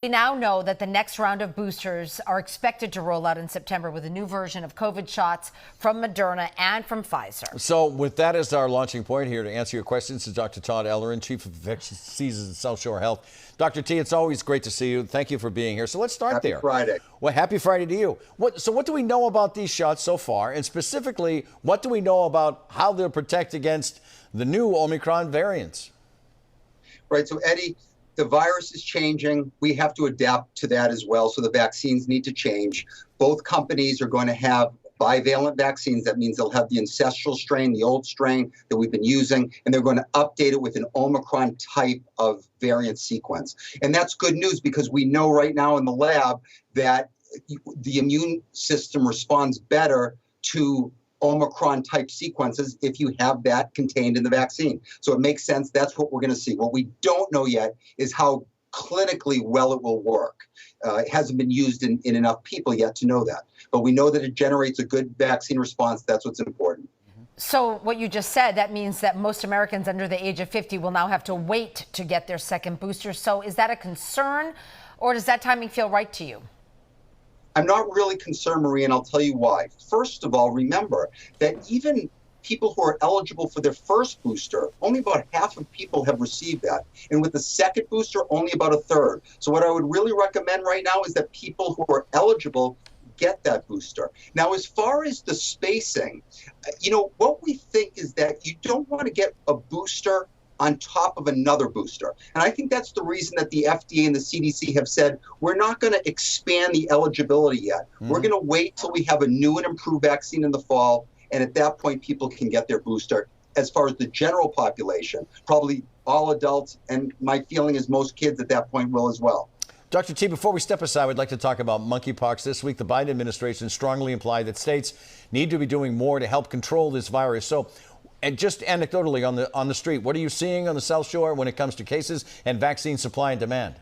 We now know that the next round of boosters are expected to roll out in September with a new version of COVID shots from Moderna and from Pfizer. So with that as our launching point, here to answer your questions is Dr. Todd Ellerin, Chief of Infectious Diseases at South Shore Health. Dr. T, it's always great to see you. Thank you for being here. So let's start there. Happy Friday. Well, happy Friday to you. What do we know about these shots so far? And specifically, what do we know about how they'll protect against the new Omicron variants? Right. So, Eddie, the virus is changing. We have to adapt to that as well. So the vaccines need to change. Both companies are going to have bivalent vaccines. That means they'll have the ancestral strain, the old strain that we've been using, and they're going to update it with an Omicron type of variant sequence. And that's good news because we know right now in the lab that the immune system responds better to Omicron type sequences if you have that contained in the vaccine. So it makes sense. That's what we're going to see. What we don't know yet is how clinically well it will work. It hasn't been used in enough people yet to know that. But we know that it generates a good vaccine response. That's what's important. So what you just said, that means that most Americans under the age of 50 will now have to wait to get their second booster. So is that a concern, or does that timing feel right to you? I'm not really concerned, Marie, and I'll tell you why. First of all, remember that even people who are eligible for their first booster, only about half of people have received that. And with the second booster, only about a third. So what I would really recommend right now is that people who are eligible get that booster. Now, as far as the spacing, what we think is that you don't want to get a booster on top of another booster. And I think that's the reason that the FDA and the CDC have said, we're not going to expand the eligibility yet. We're going to wait till we have a new and improved vaccine in the fall. And at that point, people can get their booster. As far as the general population, probably all adults. And my feeling is most kids at that point will as well. Dr. T, before we step aside, we'd like to talk about monkeypox. This week, the Biden administration strongly implied that states need to be doing more to help control this virus. So, and just anecdotally on the street, what are you seeing on the South Shore when it comes to cases and vaccine supply and demand?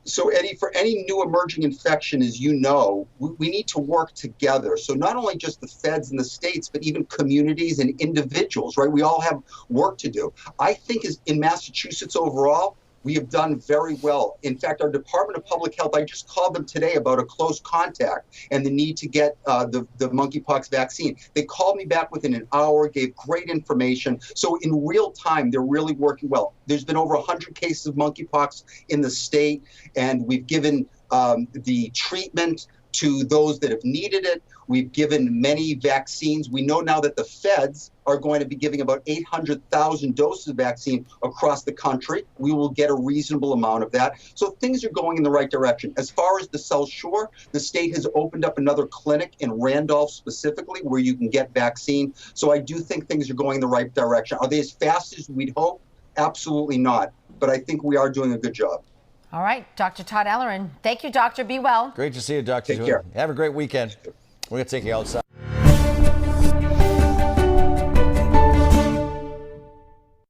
So, Eddie, for any new emerging infection, as you know, we need to work together. So not only just the feds and the states, but even communities and individuals, right? We all have work to do. I think in Massachusetts overall, we have done very well. In fact, our Department of Public Health, I just called them today about a close contact and the need to get the monkeypox vaccine. They called me back within an hour, gave great information. So in real time, they're really working well. There's been over 100 cases of monkeypox in the state, and we've given the treatment to those that have needed it. We've given many vaccines. We know now that the feds are going to be giving about 800,000 doses of vaccine across the country. We will get a reasonable amount of that. So things are going in the right direction. As far as the South Shore, the state has opened up another clinic in Randolph specifically where you can get vaccine. So I do think things are going in the right direction. Are they as fast as we'd hope? Absolutely not. But I think we are doing a good job. All right, Dr. Todd Ellerin. Thank you, doctor. Be well. Great to see you, Dr. Take care. Have a great weekend. We're going to take you outside.